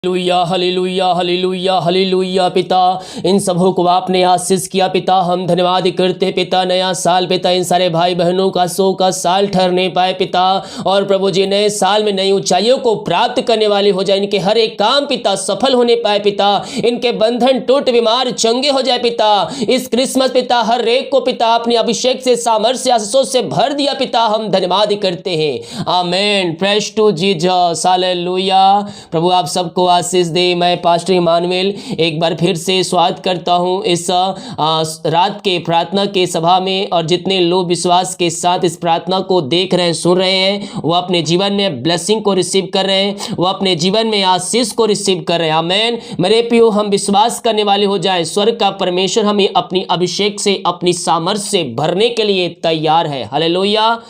Hallelujah hallelujah hallelujah hallelujah. पिता, इन सबों को आपने आशीष किया पिता, हम धन्यवाद करते पिता। नया साल पिता इन सारे भाई बहनों का 100 का साल ठहरने पाए पिता, और प्रभु जी नए साल में नई ऊंचाइयों को प्राप्त करने वाले हो जाए। इनके हर एक काम पिता सफल होने पाए पिता, इनके बंधन टूट बीमार चंगे हो जाए पिता। इस क्रिसमस पिता हर एक को पिता अपने अभिषेक से सामर्थ्य आशीषों से भर दिया पिता, हम धन्यवाद करते हैं। Amen. Praise to Jesus. Hallelujah. प्रभु आप सबको आशीष दे। मैं पास्टर इमानुएल एक बार फिर से स्वागत करता हूं इस रात के प्रार्थना के सभा में, और जितने लोग विश्वास के साथ इस प्रार्थना को देख रहे हैं, सुन रहे हैं, वो अपने जीवन में ब्लेसिंग को रिसीव कर रहे हैं, वो अपने जीवन में आशीष को रिसीव कर रहे हैं। आमेन। मेरे प्रियो, हम विश्वास करने वाले हो जाए, स्वर्ग का परमेश्वर हमें अपनी अभिषेक से, अपनी सामर्थ्य से भरने के लिए तैयार है। हालेलुया।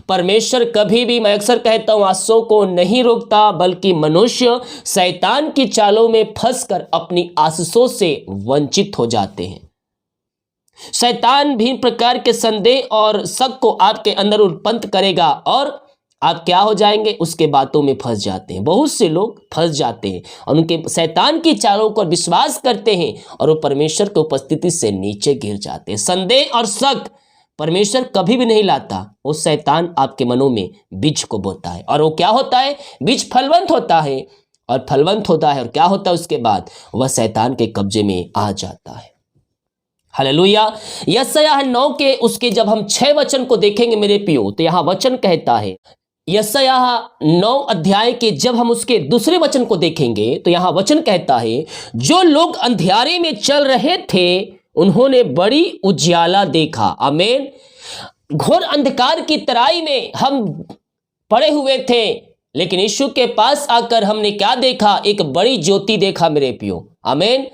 परमेश्वर कभी भी, मैं अक्सर कहता हूं, आशीषों को नहीं रोकता, बल्कि मनुष्य शैतान की चालों में फंसकर अपनी आशीषों से वंचित हो जाते हैं। शैतान भिन्न प्रकार के संदेह और शक को आपके अंदर उत्पन्न करेगा, और आप क्या हो जाएंगे, उसके बातों में फंस जाते हैं। बहुत से लोग फंस जाते हैं और उनके शैतान की चालों पर विश्वास करते हैं, और वो परमेश्वर की उपस्थिति से नीचे गिर जाते हैं। संदेह और शक परमेश्वर कभी भी नहीं लाता, वो शैतान आपके मनों में बीज को बोता है, और वो क्या होता है, बीज फलवंत होता है, और फलवंत होता है, और क्या होता है उसके बाद, वह शैतान के कब्जे में आ जाता है। हालेलुया। यशायाह 9 के उसके जब हम 6 वचन को देखेंगे मेरे प्रियो, तो यहां वचन कहता है, यशायाह 9 अध्याय के जब हम उसके दूसरे वचन को देखेंगे, तो यहां वचन कहता है, जो लोग अंधियारे में चल रहे थे उन्होंने बड़ी उजियाला देखा। आमीन। घोर अंधकार की तराई में हम पड़े हुए थे, लेकिन यीशु के पास आकर हमने क्या देखा, एक बड़ी ज्योति देखा मेरे प्रियो। आमीन।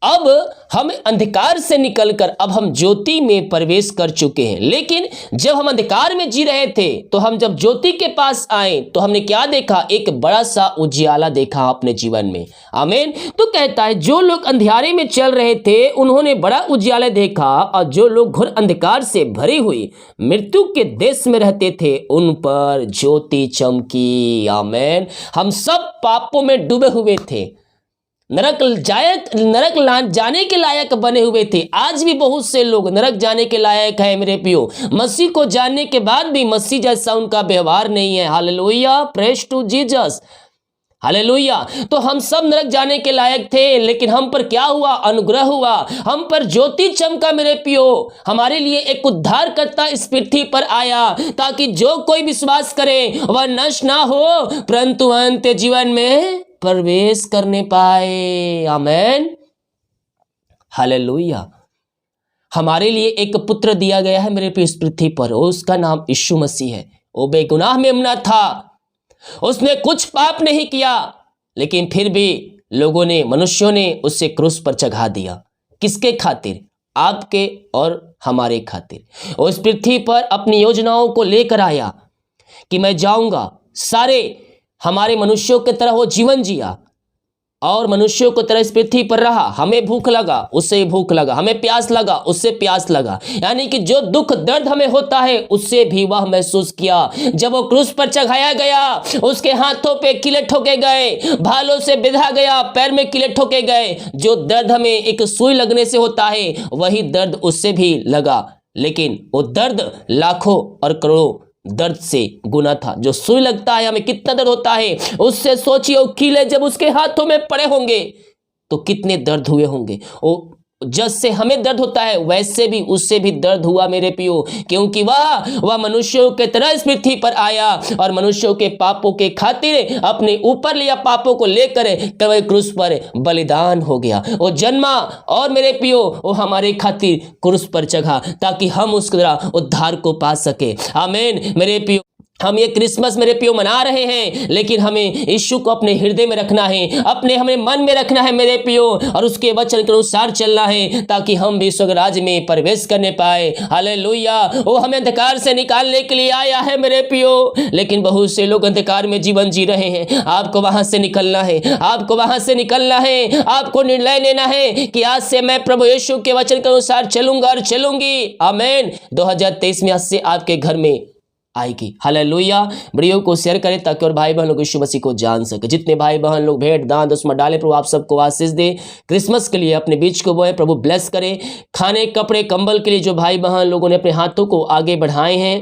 अब हम अंधकार से निकलकर अब हम ज्योति में प्रवेश कर चुके हैं। लेकिन जब हम अंधकार में जी रहे थे, तो हम जब ज्योति के पास आए, तो हमने क्या देखा, एक बड़ा सा उजियाला देखा अपने जीवन में। आमीन। तो कहता है, जो लोग अंधियारे में चल रहे थे उन्होंने बड़ा उजियाला देखा, और जो लोग घोर अंधकार से भरी हुई मृत्यु के देश में रहते थे उन पर ज्योति चमकी। आमीन। हम सब पापों में डूबे हुए थे, नरक जाने के लायक बने हुए थे। आज भी बहुत से लोग नरक जाने के लायक है मेरे प्रियो, मसीह को जानने के बाद भी मसीह जैसा उनका व्यवहार नहीं है। Hallelujah. Praise to Jesus. Hallelujah. तो हम सब नरक जाने के लायक थे, लेकिन हम पर क्या हुआ, अनुग्रह हुआ, हम पर ज्योति चमका मेरे प्रियो। हमारे लिए एक उद्धारकर्ता इस पृथ्वी पर आया, ताकि जो कोई विश्वास करे वह नष्ट ना हो, परंतु अंत जीवन में प्रवेश करने पाए। आमेन। हालेलुया। हमारे लिए एक पुत्र दिया गया है मेरे प्रिय इस पृथ्वी पर, उसका नाम यीशु मसीह है। वो बेगुनाह मेमना था, उसने कुछ पाप नहीं किया, लेकिन फिर भी लोगों ने, मनुष्यों ने उसे क्रूस पर चढ़ा दिया। किसके खातिर? आपके और हमारे खातिर। वो इस पृथ्वी पर अपनी योजनाओं को लेकर आया कि मैं जाऊंगा, सारे हमारे मनुष्यों की तरह वो जीवन जिया, और मनुष्यों की तरह इस पृथ्वी पर रहा। हमें भूख लगा, उससे भूख लगा, हमें प्यास लगा, उससे प्यास लगा, यानी कि जो दुख दर्द हमें होता है उससे भी वह महसूस किया। जब वो क्रूस पर चढ़ाया गया, उसके हाथों पे किले ठोके गए, भालों से बिधा गया, पैर में किले ठोके गए। जो दर्द हमें एक सुई लगने से होता है, वही दर्द उससे भी लगा, लेकिन वो दर्द लाखों और करोड़ों दर्द से गुना था। जो सुई लगता है हमें कितना दर्द होता है, उससे सोचिए कीले जब उसके हाथों में पड़े होंगे तो कितने दर्द हुए होंगे। वो जैसे हमें दर्द होता है वैसे भी उससे भी दर्द हुआ मेरे प्रियो, क्योंकि वह मनुष्यों के तरह इस पृथ्वी पर आया, और मनुष्यों के पापों के खातिर अपने ऊपर लिया पापों को लेकर कवि क्रूस पर बलिदान हो गया। वो जन्मा, और मेरे प्रियो वो हमारे खातिर क्रूस पर चढ़ा, ताकि हम उस तरह उद्धार को पा सके। आमीन। मेरे प्रियो, हम ये क्रिसमस मेरे प्रियो मना रहे हैं, लेकिन हमें यीशु को अपने हृदय में रखना है, अपने हमें मन में रखना है मेरे प्रियो, और उसके वचन के अनुसार चलना है, ताकि हम भी स्वर्ग राज्य में प्रवेश करने पाए। हालेलुया। वो हमें अंधकार से निकालने के लिए आया है मेरे प्रियो, लेकिन बहुत से लोग अंधकार में जीवन जी रहे हैं। आपको वहां से निकलना है, आपको वहां से निकलना है। आपको निर्णय लेना है कि आज से मैं प्रभु यीशु के वचन के अनुसार चलूंगा और चलूंगी। आमीन। 2023 में आज से आपके घर में आएगी। हालेलुया। वीडियो को शेयर करें ताकि और भाई बहन लोग यीशु मसीह को जान सके। जितने भाई बहन लोग भेंट दान दसवां डालें, प्रभु आप सबको आशीष दे। क्रिसमस के लिए अपने बीच को बोए, प्रभु ब्लेस करे। खाने कपड़े कंबल के लिए जो भाई बहन लोगों ने अपने हाथों को आगे बढ़ाए हैं,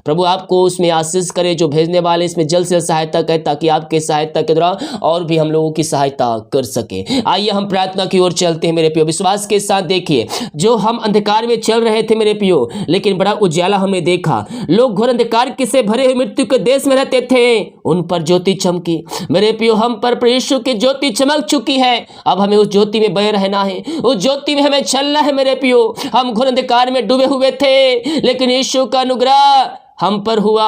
प्रभु आपको उसमें आशीष करे। जो भेजने वाले इसमें जल्द से जल्द सहायता करे ताकि आपके सहायता के द्वारा और भी हम लोगों की सहायता कर सके। आइए हम प्रार्थना की ओर चलते हैं मेरे प्रियो। विश्वास के साथ देखिए, जो हम अंधकार में चल रहे थे मेरे प्रियो, लेकिन बड़ा उजाला हमने देखा। लोग घोर अंधकार से भरे हुए मृत्यु के देश में रहते थे, उन पर ज्योति चमकी। मेरे प्रियो, हम पर यीशु की ज्योति चमक चुकी है। अब हमें उस ज्योति में बने रहना है, उस ज्योति में हमें चलना है मेरे प्रियो। हम घोर अंधकार में डूबे हुए थे, लेकिन यीशु का अनुग्रह हम पर हुआ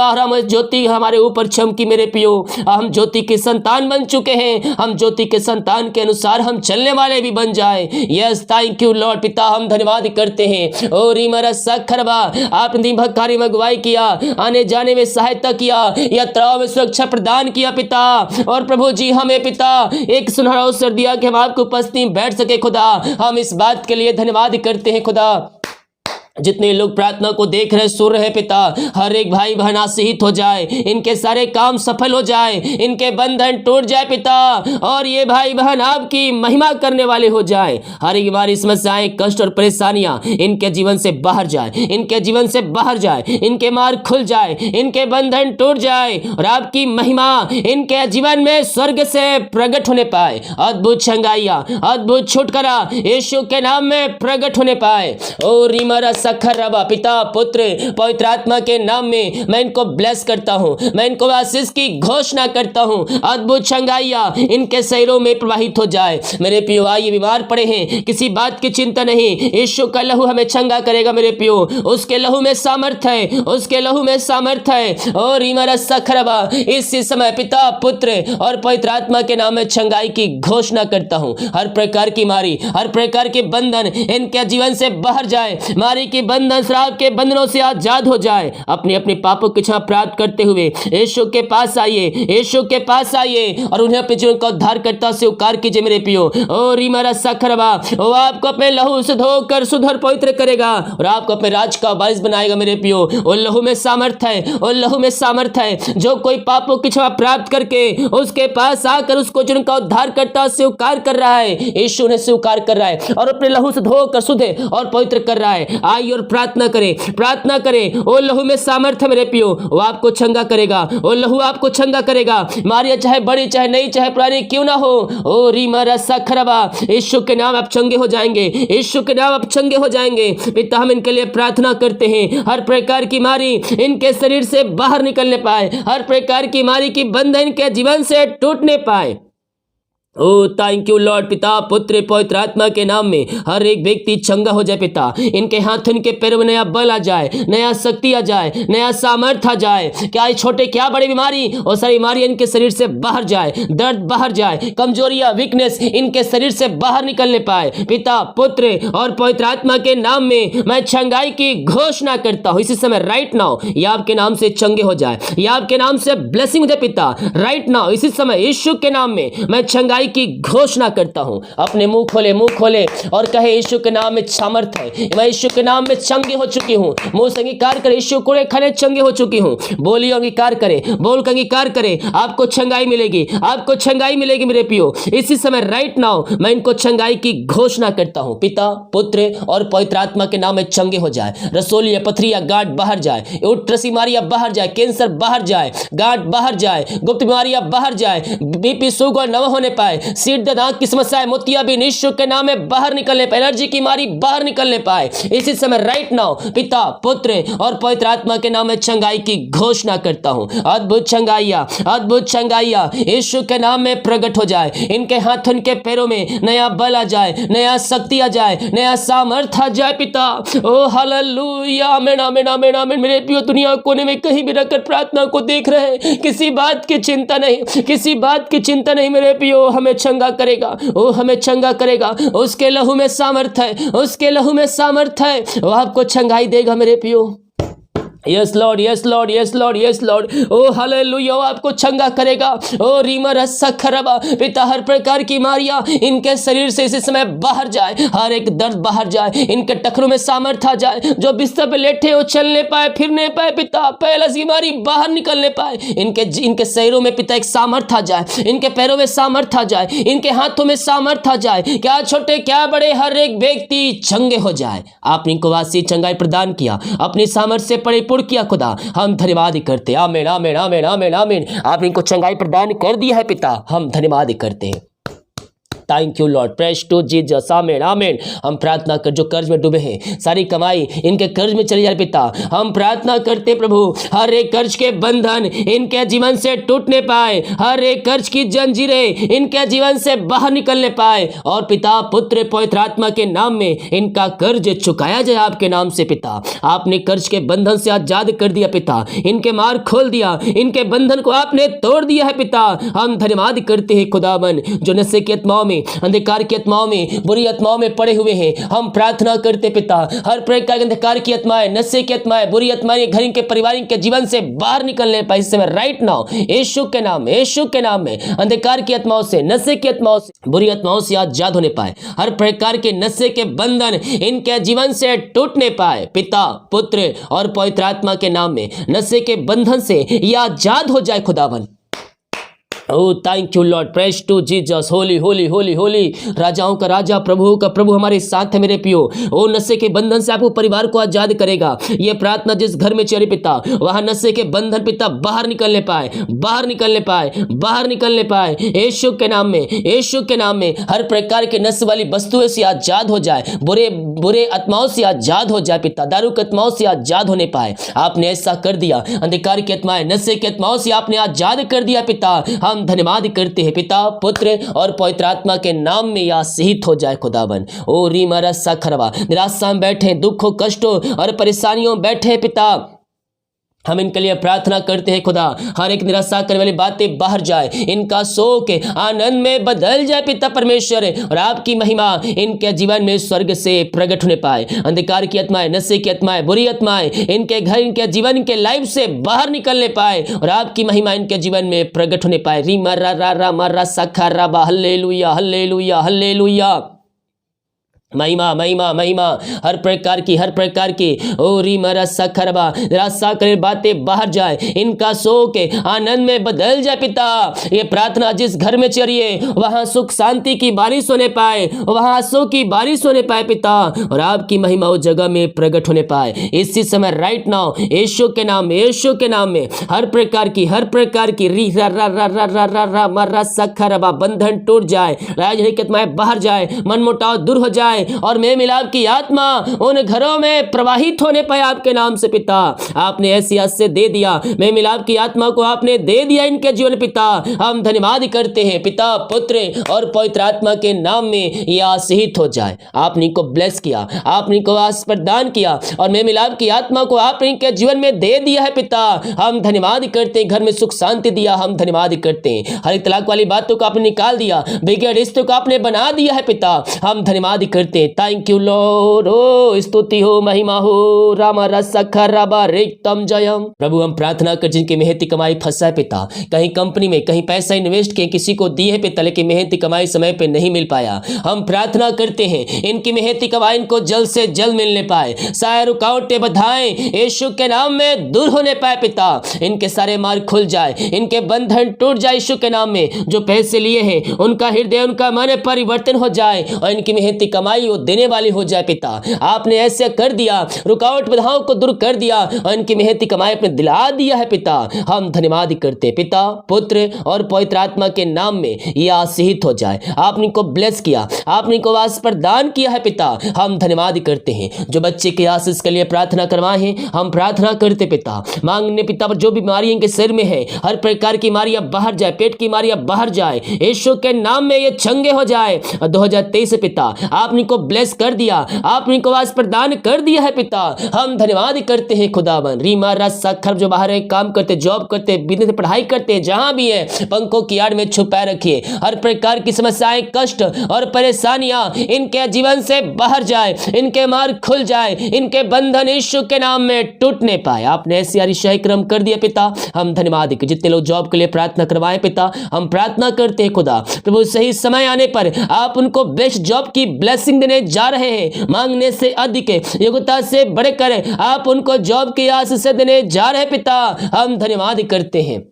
और हम ज्योति हमारे ऊपर चमकी मेरे पियो। हम ज्योति के संतान बन चुके हैं। हम ज्योति के संतान के अनुसार हम चलने वाले भी बन जाए। Yes, thank you Lord. पिता हम धन्यवाद करते हैं। ओ रीमरा सखरबा, आपने दिन भर कार्य में अगुवाई किया, आने जाने में सहायता किया, यात्राओं में सुरक्षा प्रदान किया पिता। और प्रभु जी हमें पिता एक सुनहरा अवसर दिया कि हम आपकी उपस्थिति में बैठ सके खुदा। हम इस बात के लिए धन्यवाद करते हैं खुदा। जितने लोग प्रार्थना को देख रहे सुन रहे पिता, हर एक भाई बहन आशीषित हो जाए, इनके सारे काम सफल हो जाए, इनके बंधन टूट जाए पिता, और ये भाई बहन आपकी महिमा करने वाले हो जाए। हर एक बार समस्याएं, कष्ट और परेशानियां इनके जीवन से बाहर जाए, इनके जीवन से बाहर जाए, इनके मार्ग खुल जाए, इनके बंधन टूट जाए और आपकी महिमा इनके जीवन में स्वर्ग से प्रकट होने पाए। अद्भुत छंगाइया, अद्भुत छुटकारा यीशु के नाम में प्रकट होने पाए। ओ रीमरा सखरबा, पिता पुत्र पवित्र आत्मा के नाम में मैं इनको ब्लेस करता हूँ, मैं इनको आशीष की घोषणा करता हूँ। अद्भुत छंगाइया इनके शरीरों में प्रवाहित हो जाए। मेरे पियो, आइए बीमार पड़े हैं, किसी बात की चिंता नहीं, यीशु का लहू हमें चंगा करेगा मेरे पियो। उसके लहू में सामर्थ है, उसके लहू में सामर्थ है। और रीमरा सखरबा, इसी समय पिता पुत्र और पवित्र आत्मा के नाम में चंगाई की घोषणा करता हूँ। हर प्रकार की मारी, हर प्रकार के बंधन इनके जीवन से बाहर जाए। मारी की बंधन, श्राप के बंधनों से आजाद हो जाए। अपने अपने पापों की क्षमा प्राप्त करते हुए यीशु के पास आइए, यीशु के पास आइए और उन्हें अपने जीवन का उद्धारकर्ता स्वीकार कीजिए मेरे पियो। ओ रीमरा सखरबा, वो आपको अपने लहू से धोकर सुधर पवित्र करेगा और आपको अपने राज का वारिस बनाएगा मेरे पियो। वो लहू में सामर्थ है, वो लहू में सामर्थ है। जो कोई पापों की क्षमा प्राप्त करके उसके पास आकर उसको जीवन का उद्धारकर्ता स्वीकार कर रहा है, यीशु ने स्वीकार कर रहा है और अपने लहू से धोकर शुद्ध और पवित्र कर रहा है। आइए और प्रार्थना करें, प्रार्थना करें। ओ लहू में सामर्थ्य मेरे पियो, वो आपको चंगा करेगा, वो लहू आपको चंगा करेगा। मारिया चाहे बड़ी चाहे नहीं चाहे पुरानी क्यों ना हो, ओ रीमरा सखरबा, यीशु के नाम आप चंगे हो जाएंगे, यीशु के नाम आप चंगे हो जाएंगे। पिता हम इनके लिए प्रार्थना करते हैं, हर प्रकार की मारी इनके शरीर से बाहर निकलने पाए, हर प्रकार की मारी की बंधन इनके जीवन से टूटने पाए। ओ थैंक यू लॉर्ड। पिता पुत्र पवित्र आत्मा के नाम में हर एक व्यक्ति चंगा हो जाए पिता। इनके हाथ इनके पैरों में नया बल आ जाए, नया शक्ति आ जाए, नया सामर्थ्य आ जाए। क्या छोटे क्या बड़ी बीमारी और सारी बीमारियां इनके शरीर से बाहर जाए, दर्द बाहर जाए, कमजोरियां वीकनेस इनके शरीर से बाहर निकलने पाए। पिता पुत्र और पवित्र आत्मा के नाम में मैं चंगाई की घोषणा करता हूँ। इसी समय राइट नाउ ये आपके नाम से चंगे हो जाए, ये आपके नाम से ब्लेसिंग हो जाए पिता। राइट नाउ इसी समय यीशु के नाम में मैं चंगाई की घोषणा करता हूं। अपने मुंह खोले और कहे यीशु के नाम में सामर्थ्य है, मैं यीशु के नाम में चंगे हो चुकी हूं। मुंह से अंगीकार करे, यीशु कोड़े खाने चंगे हो चुकी हूं। बोलिए अंगीकार करे, बोल कर अंगीकार करे, आपको चंगाई मिलेगी, आपको चंगाई मिलेगी मेरे पियो। इसी समय राइट नाउ मैं इनको चंगाई की घोषणा करता हूं। पिता पुत्र और पवित्र आत्मा के नाम में चंगे हो जाए। रसोलिया पथरिया गांठ बाहर जाए, उट्रसी बीमारियां बाहर जाए, कैंसर बाहर जाए, गांठ बाहर जाए, गुप्त बीमारियां बाहर जाए, बीपी शुगर न होने पाए, सिर दर्द आंख की समस्या मोतियाबिंद यीशु के नाम में बाहर निकलने पाए, एनर्जी की मारी बाहर निकलने पाए। इसी समय राइट नाउ पिता पुत्र और पवित्र आत्मा के नाम में चंगाई की घोषणा करता हूं। अद्भुत चंगाइया, अद्भुत चंगाइया यीशु के नाम में प्रकट हो जाए। इनके हाथ इनके पैरों में नया बल आ जाए, नया शक्ति आ जाए, नया सामर्थ्य आ जाए पिता। ओ हालेलुया, आमीन आमीन आमीन आमीन। मेरे प्रिय दुनिया कोने में कहीं भी रखकर प्रार्थना को देख रहे हैं, किसी बात की चिंता नहीं, किसी बात की चिंता नहीं मेरे प्रियो, हमें चंगा करेगा, वो हमें चंगा करेगा। उसके लहू में सामर्थ है, उसके लहू में सामर्थ है, वो आपको चंगाई देगा मेरे पियो। Yes Lord, yes Lord, yes Lord, yes Lord. Oh hallelujah, आपको चंगा करेगा। ओ रीमा रस्सा खरबा पिता, हर प्रकार की बीमारियां इनके शरीर से इस समय बाहर जाए, हर एक दर्द बाहर जाए, इनके टखनों में सामर्थ आ जाए, जो बिस्तर पे लेटे हो चलने पाए, फिरने पाए पिता, पहले से बीमारी बाहर निकलने पाए, इनके शरीरों में पिता एक सामर्थ आ जाए, इनके पैरों में सामर्थ आ जाए, इनके हाथों में सामर्थ आ जाए, क्या छोटे क्या बड़े हर एक व्यक्ति चंगे हो जाए। आपने इनको वासी चंगाई प्रदान किया, अपनी सामर्थ से परिपूर्ण किया खुदा, हम धन्यवाद करते हैं। आमीन, आमीन, आमीन, आमीन, आमीन। आपने इनको चंगाई प्रदान कर दिया है पिता, हम धन्यवाद करते हैं। Thank you Lord, praise to Jesus. आमीन, आमीन। हम प्रार्थना कर, जो कर्ज में डूबे हैं, सारी कमाई इनके कर्ज में चली जाए पिता, हम प्रार्थना करते प्रभु, हर एक कर्ज के बंधन इनके जीवन से टूटने पाए, हर एक कर्ज की जंजीरें इनके जीवन से बाहर निकलने पाए, और पिता पुत्र पवित्र आत्मा के नाम में इनका कर्ज चुकाया जाए आपके नाम से पिता। आपने कर्ज के बंधन से आजाद कर दिया पिता, इनके मार खोल दिया, इनके बंधन को आपने तोड़ दिया है पिता। हम धन्यवाद करते हैं खुदावन, जो नशे की आत्माओं में, अंधकार की आत्माओं में, बुरी आत्माओं में पड़े हुए हैं, हम प्रार्थना करते पिता, हर प्रकार के अंधकार की आत्माएं, नशे की आत्माएं, बुरी आत्माएं घर के परिवार के जीवन से बाहर निकलने पाए इस समय राइट नाउ, यीशु के नाम में, यीशु के नाम में, अंधकार की आत्माओं से, नशे की आत्माओं से, बुरी आत्माओं से आजाद होने पाए, हर प्रकार के नशे के बंधन इनके जीवन से टूटने पाए पिता पुत्र और पवित्र आत्मा के नाम में, नशे के बंधन से ये आजाद हो जाए खुदावन। Oh thank you Lord, praise to Jesus. Holy holy holy holy, राजाओं का राजा, प्रभु का प्रभु हमारे साथ है मेरे पियो। ओ नशे के बंधन से आपको परिवार को आजाद करेगा। ये प्रार्थना जिस घर में चली पिता, वहां नशे के बंधन पिता बाहर निकलने पाए, बाहर निकलने पाए, बाहर निकलने पाए, यीशु के नाम में, यीशु के नाम में। हर प्रकार के नशे वाली वस्तुओं से आजाद हो जाए, बुरे बुरे आत्माओं से आजाद हो जाए पिता, दारू की आत्माओं से आजाद होने पाए। आपने ऐसा कर दिया, अंधकार की आत्माएं, नशे की आत्माओं से आपने आजाद कर दिया पिता। हम धन्यवाद करते हैं पिता पुत्र और पवित्र आत्मा के नाम में, या शहीद हो जाए खुदावन। ओ रीमा रस्सा खरवा, निराशा में बैठे, दुखों कष्टों और परेशानियों में बैठे पिता, हम इनके लिए प्रार्थना करते हैं खुदा, हर एक निराशा करने वाली बातें बाहर जाए, इनका शोक आनंद में बदल जाए पिता परमेश्वर, और आपकी महिमा इनके जीवन में स्वर्ग से प्रकट होने पाए। अंधकार की आत्माएं, नशे की आत्माएं, बुरी आत्माएं इनके घर, इनके जीवन, इनके लाइफ से बाहर निकलने पाए, और आपकी महिमा इनके जीवन में प्रकट होने पाए। री मर्रा रा रा मर्रा सखा राबा, हल्लेलुया हल्लेलुया हल्लेलुया। महिमा महिमा महिमा, हर प्रकार की ओ री मरा सखरबा, रास्ता करे बातें बाहर जाए, इनका शोक आनंद में बदल जाए पिता। ये प्रार्थना जिस घर में चलिए, वहां सुख शांति की बारिश होने पाए, वहां आंसू की बारिश होने पाए पिता, और आपकी महिमा उस जगह में प्रकट होने पाए इसी समय राइट नाउ, यीशु के नाम में, यीशु के नाम में। हर प्रकार की री रा रा रा रा रा रा रा मरा सखरबा, बंधन टूट जाए, राजनीतिक आत्माएं बाहर जाए, मनमुटाव दूर हो जाए, और मेल मिलाप की आत्मा उन घरों में प्रवाहित होने पाए आपके नाम से पिता। आपने ऐसी आशीष दे दिया, मेल मिलाप की आत्मा को आपने दे दिया इनके जीवन पिता। हम धन्यवाद करते हैं पिता पुत्र और पवित्र आत्मा के नाम में, यह आशीष हो जाए। आपने इनको ब्लेस किया, आपने इनको आशीष प्रदान किया, और मेल मिलाप की आत्मा को आपने इनके जीवन में दे दिया है पिता। हम धन्यवाद करते हैं, घर में सुख शांति दिया, हम धन्यवाद करते हैं। हर एक तलाक वाली बातों को आपने निकाल दिया, बिगड़े रिश्तों को आपने बना दिया है पिता। हम धन्यवाद करते हैं, थैंक यू लॉर्ड। ओ स्तुति हो, महिमा हो, रामा रसखा राबा रिक्तम जयम। प्रभु हम प्रार्थना कर, जिनकी मेहनती कमाई फंसा है पिता, कहीं कंपनी में कहीं पैसा इन्वेस्ट किए, किसी को दिए है पिता, लेकिन मेहनती कमाई समय पे नहीं मिल पाया। हम प्रार्थना करते हैं इनकी मेहनती कमाई इनको जल्द से जल्द मिलने पाए, सारे रुकावटें बाधाएं यीशु के नाम में दूर होने पाए पिता। इनके सारे मार्ग खुल जाए, इनके बंधन टूट जाए यीशु के नाम में। जो पैसे लिए हैं उनका हृदय, उनका मन परिवर्तन हो जाए, और इनकी मेहनती कमाई वो देने वाली हो जाए पिता। आपने ऐसे कर दिया, रुकावट बाधाओं को दूर कर दिया, और इनकी मेहनती कमाई अपने दिला दिया है पिता। हम धन्यवाद करते पिता पुत्र और पवित्र आत्मा के नाम में, यह आशीष हो जाए। आपने को ब्लेस किया, आपने को आशीष प्रदान किया है पिता। हम धन्यवाद करते हैं। जो बच्चे के आशीष के लिए प्रार्थना करवाए हैं, हम प्रार्थना करते पिता, मांगने पिता पर जो बीमारी इनके सिर में है, हर प्रकार की बीमारियां बाहर जाए, पेट की बीमारियां बाहर जाए, यीशु के नाम में ये चंगे हो जाए। 2023 पिता आपने इनको ब्लेस कर दिया, आपने इनको आवास प्रदान कर दिया है पिता। हम धन्यवाद करते हैं खुदावन। रीमा रस्सा खर्ब जो बाहर है, काम करते, जॉब करते, बिजनेस पढ़ाई करते, जहां भी है पंखों की आड़ में छुपाए रखिए। हर प्रकार की समस्याएं, कष्ट और परेशानियां इनके जीवन से बाहर जाए, इनके मार्ग खुल जाए, इनके बंधन यीशु के नाम में टूटने पाए। आपने ऐसे अरिशाही क्रम कर दिया पिता। हम धन्यवाद कि जितने लोग जॉब के लिए प्रार्थना करवाएं पिता, हम प्रार्थना करते हैं खुदा प्रभु सही समय आने पर आप उनको बेस्ट जॉब की ब्लेसिंग देने जा रहे हैं। मांगने से अधिक, योग्यता से बढ़कर आप उनको जॉब की आशीष से देने जा रहे पिता। हम धन्यवाद करते हैं।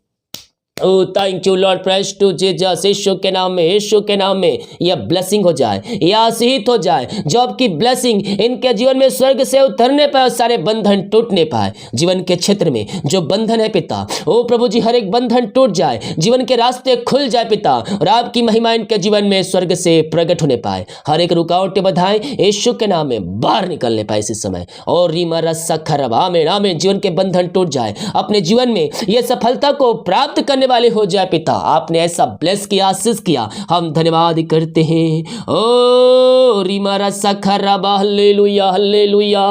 Oh thank you Lord, praise to Jesus. यीशु के नाम में, यीशु के नाम में यह ब्लेसिंग हो जाए, यह आशीष हो जाए। जॉब की ब्लेसिंग इनके जीवन में स्वर्ग से उतरने पाए, सारे बंधन टूटने पाए। जीवन के क्षेत्र में जो बंधन है पिता, ओ प्रभु जी हर एक बंधन टूट जाए, जीवन के रास्ते खुल जाए पिता, और आपकी महिमा इनके जीवन में स्वर्ग से प्रकट होने पाए। हर एक रुकावटें बधाएं यीशु के नाम में बाहर निकलने पाए इसी समय। और रीमा रस्सा खरब, आमीन आमीन। जीवन के बंधन टूट जाए, अपने जीवन में यह सफलता को प्राप्त करने वाले हो जाए पिता। आपने ऐसा ब्लेस किया, आशीष किया, हम धन्यवाद करते हैं। ओ रीमा रस्सा खरब, हालेलुया हालेलुया।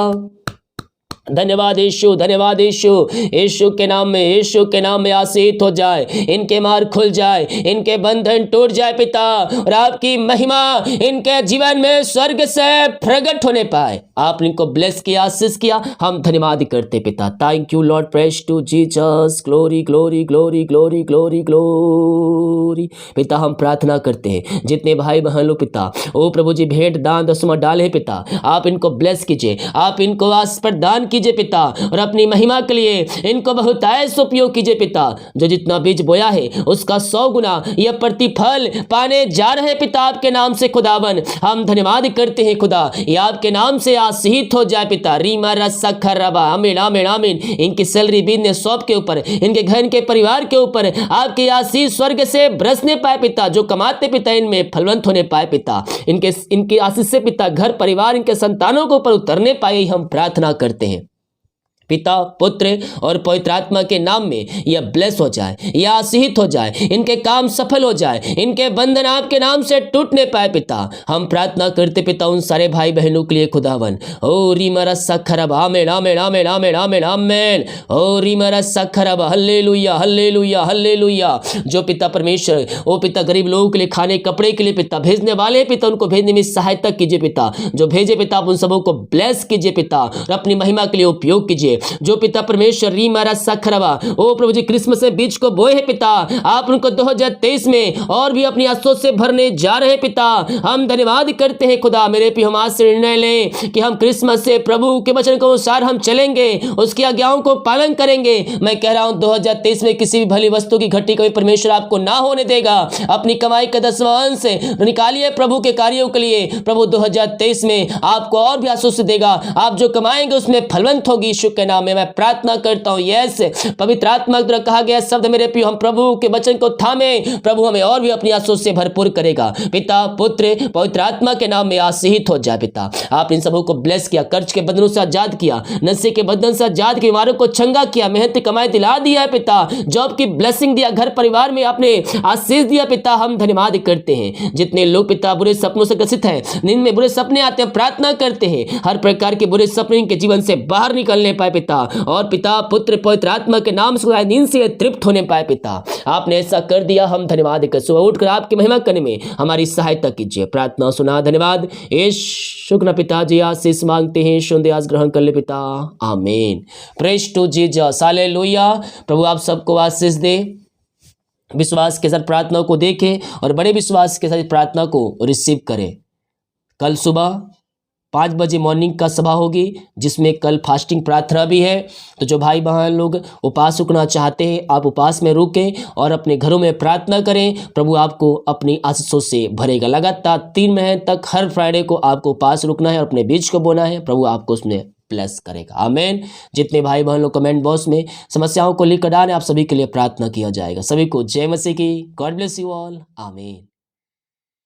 धन्यवाद यीशु, धन्यवाद यीशु। यीशु के नाम में, यीशु के नाम में आशीष हो जाए, इनके मार्ग खुल जाए, इनके बंधन टूट जाए पिता, और आपकी महिमा इनके जीवन में स्वर्ग से प्रकट होने पाए। आपने इनको ब्लेस किया, आशीष किया, हम धन्यवाद करते पिता। Thank you Lord, praise to Jesus. Glory glory glory glory glory glory. पिता हम प्रार्थना करते हैं जितने भाई बहन लोग पिता, ओ प्रभु जी भेंट दान दसवां डाले पिता, आप इनको ब्लेस कीजिए, आप इनको आशीष प्रदान कीजिए पिता, और अपनी महिमा के लिए इनको बहुतायत उपयोग कीजिए पिता। जो जितना बीज बोया है उसका 100 गुना यह प्रतिफल पाने जा रहे पिता, आपके नाम से खुदावन हम धन्यवाद करते हैं खुदा। यह आपके नाम से आशीष हो जाए पिता। रीमा रस्सा खरबा, आमीन आमीन आमीन। इनकी सैलरी बिजनेस शॉप के ऊपर, इनके घर, इनके परिवार के ऊपर आपकी आशीष स्वर्ग से बरसने पाए पिता। जो कमाते पिता इनमें फलवंत होने पाए पिता, इनकी आशीष से पिता घर परिवार, इनके संतानों के ऊपर उतरने पाए, हम प्रार्थना करते हैं पिता, पुत्र और पवित्र आत्मा के नाम में यह ब्लेस हो जाए, यह आशीष हो जाए, इनके काम सफल हो जाए, इनके बंधन आपके नाम से टूटने पाए पिता। हम प्रार्थना करते पिता उन सारे भाई बहनों के लिए खुदावन। ओ रीमा रस्सा खरब, आमीन आमीन आमीन आमीन आमीन आमीन। ओ रीमा रस्सा खरब, हल्लेलुया हल्लेलुया हल्लेलुया। जो पिता परमेश्वर, ओ पिता गरीब लोगों के लिए खाने कपड़े के लिए पिता भेजने वाले पिता, उनको भेजने में सहायता कीजिए पिता। जो भेजे पिता उन सबों को ब्लेस कीजिए पिता, और अपनी महिमा के लिए उपयोग कीजिए। जो पिता परमेश्वर रीमा रस्सा खरबा, ओ प्रभु जी क्रिसमस से बीज को बोए हैं पिता, आप उनको 2023 में और भी अपनी आशीषों से भरने जा रहे हैं पिता। हम धन्यवाद करते हैं खुदा। मेरे भी हम आज से निर्णय लें कि हम क्रिसमस से प्रभु के वचन के अनुसार हम चलेंगे, उसकी आज्ञाओं को पालन करेंगे। मैं कह रहा हूं 2023 में किसी भी भली वस्तु की घटी कभी परमेश्वर आपको ना होने देगा। अपनी कमाई का 10वां अंश निकालिए प्रभु के कार्यों के लिए। प्रभु 2023 में आपको और भी आशीष देगा। आप जो कमाएंगे उसमें फलवंत होगी। यीशु के नाम में मैं प्रार्थना करता हूं। यस, पवित्र आत्मा द्वारा कहा गया शब्द मेरे प्रिय, हम प्रभु के वचन को थामे, प्रभु हमें और भी अपनी आशीष से भरपूर करेगा। पिता, पुत्र, पवित्र आत्मा के नाम में आशीष हो जाए पिता। आप इन सबों को ब्लेस किया, कर्ज के बंधनों से आजाद किया, नशे के बंधन से आजाद किया, बीमारों को चंगा किया, मेहनत कमाई दिला दिया है पिता, जॉब की ब्लेसिंग दिया, घर परिवार में आपने आशीष दिया पिता। हम धन्यवाद करते हैं। जितने लोग पिता बुरे सपनों से ग्रसित हैं, नींद में बुरे सपने आते हैं, प्रार्थना करते हैं हर प्रकार के बुरे सपने इनके जीवन से बाहर निकलने पाए पिता, और पिता, पुत्र, पवित्र आत्मा के नाम से नींद से तृप्त होने पाए पिता। आपने ऐसा कर दिया, हम धन्यवाद कर। सुबह उठकर आपकी महिमा करने में हमारी सहायता कीजिए। प्रार्थना सुना, धन्यवाद। शुक्र पिताजी, आशीष मांगते हैं, सुंदे आज ग्रहण कर ले पिता, amen. Praise to Jesus, hallelujah. प्रभु आप सबको आशीष दे। विश्वास के साथ प्रार्थना को देखें और बड़े विश्वास के साथ प्रार्थना को रिसीव करें। कल सुबह 5 बजे मॉर्निंग का सभा होगी, जिसमें कल फास्टिंग प्रार्थना भी है। तो जो भाई बहन लोग उपवास रुकना चाहते हैं, आप उपवास में रुकें और अपने घरों में प्रार्थना करें। प्रभु आपको अपनी आशीषों से भरेगा। लगातार 3 महीने तक हर फ्राइडे को आपको उपवास रुकना है और अपने बीज को बोना है। प्रभु आपको उसमें ब्लेस करेगा, आमीन। जितने भाई बहन लोग कमेंट बॉक्स में समस्याओं को लिख कर डालें, आप सभी के लिए प्रार्थना किया जाएगा। सभी को जय मसीह की। गॉड ब्लेस यू ऑल, आमीन।